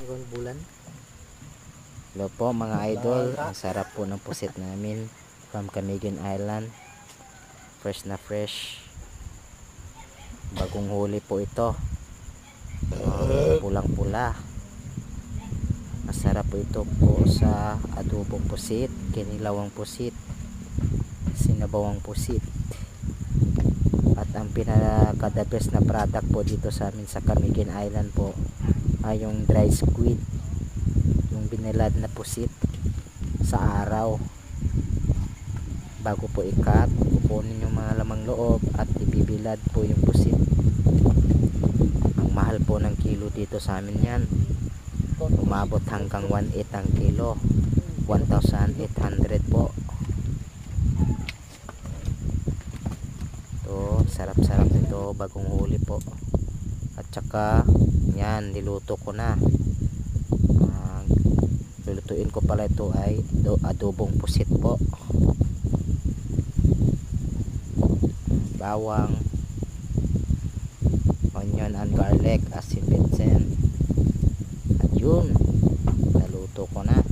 bulan. Hello po mga idol, ang sarap po ng pusit namin from Camiguin Island. Fresh na fresh, bagong huli po ito. Pulang pula. Masarap po ito po sa adobong pusit, kinilawang pusit, sinabawang pusit. At ang pinaka-the best na product po dito sa amin sa Camiguin Island po ay yung dry squid, yung binilad na pusit sa araw. Bago po ikat, kukunin yung mga lamang loob at ibibilad po yung pusit. Ang mahal po ng kilo dito sa amin yan, umabot hanggang 1.8 ang kilo, 1,800 po. Ito, sarap-sarap nito, bagong huli po. At saka yan, niluto ko na. Lulutuin ko pala ito ay adobong pusit po. Bawang, onion and garlic, asin, bensen. At yun, naluto ko na.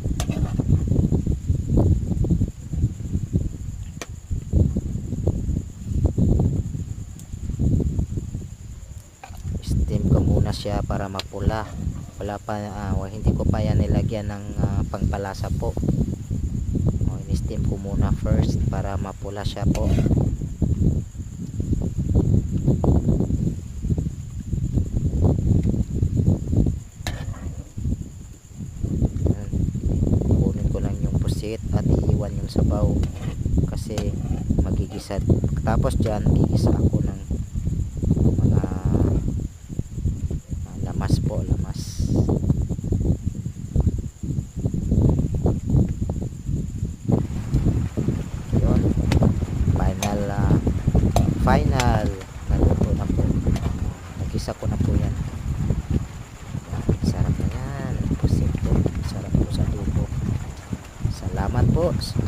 Steam ko muna siya para mapula. Wala pa, hindi ko pa yan nilagyan ng pangpalasa po. In-steam ko muna first para mapula siya po. Kunin ko lang yung pusit at iiwan yung sabaw kasi magigisa. Tapos dyan gigisa ako ng mga lamas po, lamas. Yun, final naluto na po. Nagisa ko na po yan. Sarap na yan, pusit po, sarap po sa tubo. Salamat po sa